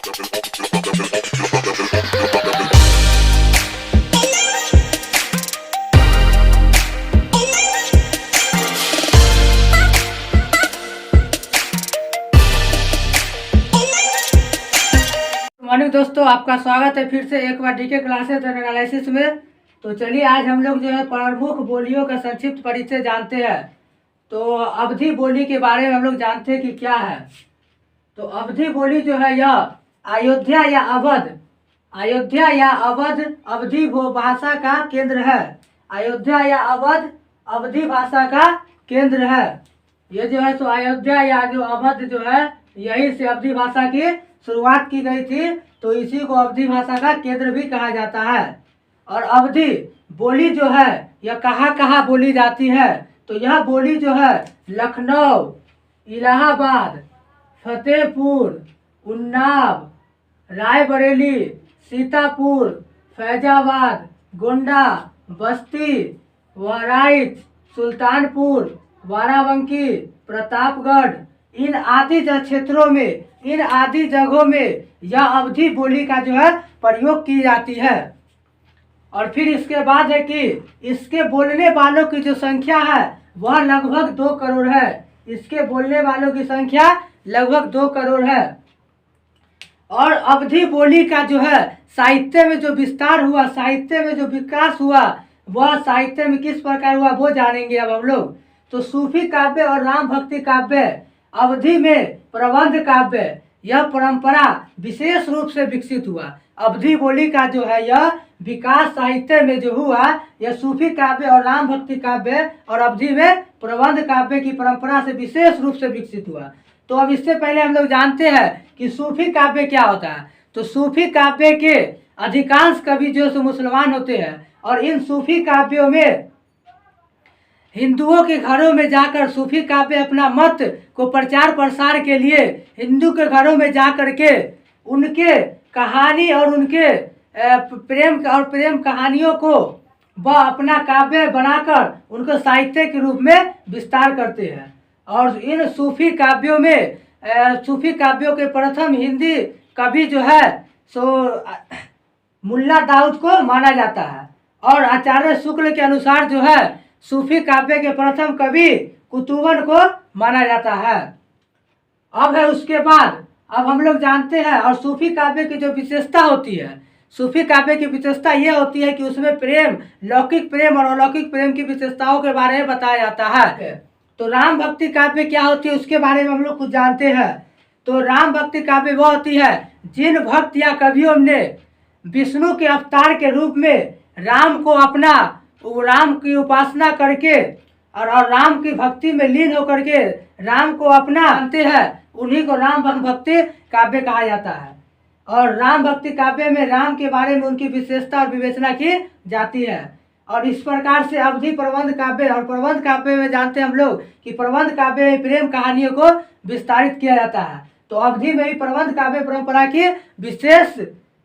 Morning दोस्तों, आपका स्वागत है फिर से एक बार डीके क्लासेस और एनालिसिस में। तो चलिए आज हम लोग जो है प्रमुख बोलियों का संक्षिप्त परिचय जानते हैं। तो अवधी बोली के बारे में हम लोग जानते हैं कि क्या है। तो अवधी बोली जो है यह अयोध्या या अवध अवधी भाषा का केंद्र है। अयोध्या या अवध अवधी भाषा का केंद्र है। ये जो है तो अयोध्या या जो अवध जो है यही से अवधी भाषा की शुरुआत की गई थी। तो इसी को अवधी भाषा का केंद्र भी कहा जाता है। और अवधी बोली जो है यह कहाँ कहाँ बोली जाती है। तो यह बोली जो है लखनऊ, इलाहाबाद, फतेहपुर, उन्नाव, रायबरेली, सीतापुर, फैजाबाद, गोंडा, बस्ती, बहराइच, सुल्तानपुर, बाराबंकी, प्रतापगढ़, इन आदि क्षेत्रों में, इन आदि जगहों में यह अवधी बोली का जो है प्रयोग की जाती है। और फिर इसके बाद है कि इसके बोलने वालों की जो संख्या है वह लगभग 2 करोड़ है। इसके बोलने वालों की संख्या लगभग 2 करोड़ है। और अवधी बोली का जो है साहित्य में जो विस्तार हुआ, साहित्य में जो विकास हुआ, वह साहित्य में किस प्रकार हुआ वो जानेंगे अब हम लोग। तो सूफी काव्य और राम भक्ति काव्य, अवधी में प्रबंध काव्य, यह परंपरा विशेष रूप से विकसित हुआ। अवधी बोली का जो है यह विकास साहित्य में जो हुआ, यह सूफी काव्य और राम भक्ति काव्य और अवधी में प्रबंध काव्य की परंपरा से विशेष रूप से विकसित हुआ। तो अब इससे पहले हम लोग जानते हैं कि सूफी काव्य क्या होता है। तो सूफी काव्य के अधिकांश कवि जो है मुसलमान होते हैं। और इन सूफी काव्यों में हिंदुओं के घरों में जाकर सूफी काव्य अपना मत को प्रचार प्रसार के लिए हिंदू के घरों में जाकर के उनके कहानी और उनके प्रेम कहानियों को वह अपना काव्य बनाकर उनको साहित्य के रूप में विस्तार करते हैं। और इन सूफी काव्यों में सूफी काव्यों के प्रथम हिंदी कवि जो है सो मुल्ला दाऊद को माना जाता है। और आचार्य शुक्ल के अनुसार जो है सूफी काव्य के प्रथम कवि कुतुबन को माना जाता है। अब है उसके बाद अब हम लोग जानते हैं। और सूफी काव्य की जो विशेषता होती है, सूफी काव्य की विशेषता यह होती है कि उसमें प्रेम, लौकिक प्रेम और अलौकिक प्रेम की विशेषताओं के बारे में बताया जाता है। तो राम भक्ति काव्य क्या होती है उसके बारे में हम लोग कुछ जानते हैं। तो राम भक्ति काव्य वह होती है जिन भक्त या कवियों ने विष्णु के अवतार के रूप में राम को अपना, राम की उपासना करके और राम की भक्ति में लीन होकर के राम को अपना मानते हैं, उन्हीं को राम भक्ति काव्य कहा जाता है। और राम भक्ति काव्य में राम के बारे में उनकी विशेषता और विवेचना की जाती है। और इस प्रकार से अवधी प्रबंध काव्य और प्रबंध काव्य में जानते हैं हम लोग कि प्रबंध काव्य में प्रेम कहानियों को विस्तारित किया जाता है। तो अवधी में भी प्रबंध काव्य परंपरा की विशेष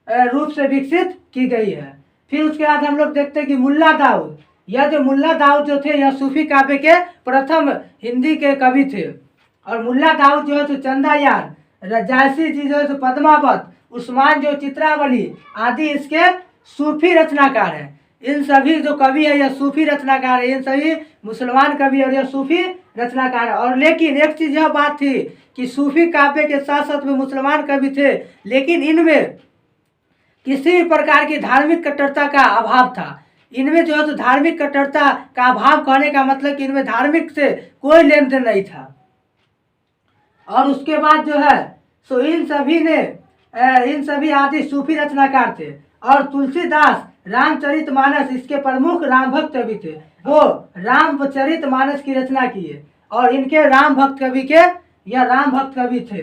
रूप से विकसित की गई है। फिर उसके बाद हम लोग देखते हैं कि मुल्ला दाऊद, यह जो मुल्ला दाऊद जो थे यह सूफी काव्य के प्रथम हिंदी के कवि थे। और मुल्ला दाऊद जो है तो चंदायान, जायसी जी जो है तो पद्मावत, उस्मान जो चित्रावली आदि इसके सूफी रचनाकार हैं। इन सभी जो कवि है यह सूफी रचनाकार है। इन सभी मुसलमान कवि और यह सूफी रचनाकार है। और लेकिन एक चीज यह बात थी कि सूफी काव्य के साथ साथ में मुसलमान कवि थे, लेकिन इनमें किसी भी प्रकार की धार्मिक कट्टरता का अभाव था। इनमें जो है तो धार्मिक कट्टरता का अभाव कहने का मतलब कि इनमें धार्मिक से कोई लेन देन नहीं था। और उसके बाद जो है सो इन सभी आदि सूफी रचनाकार थे। और तुलसीदास रामचरितमानस इसके प्रमुख राम भक्त कवि थे। वो रामचरितमानस की रचना किए और इनके राम भक्त कवि के यह राम भक्त कवि थे।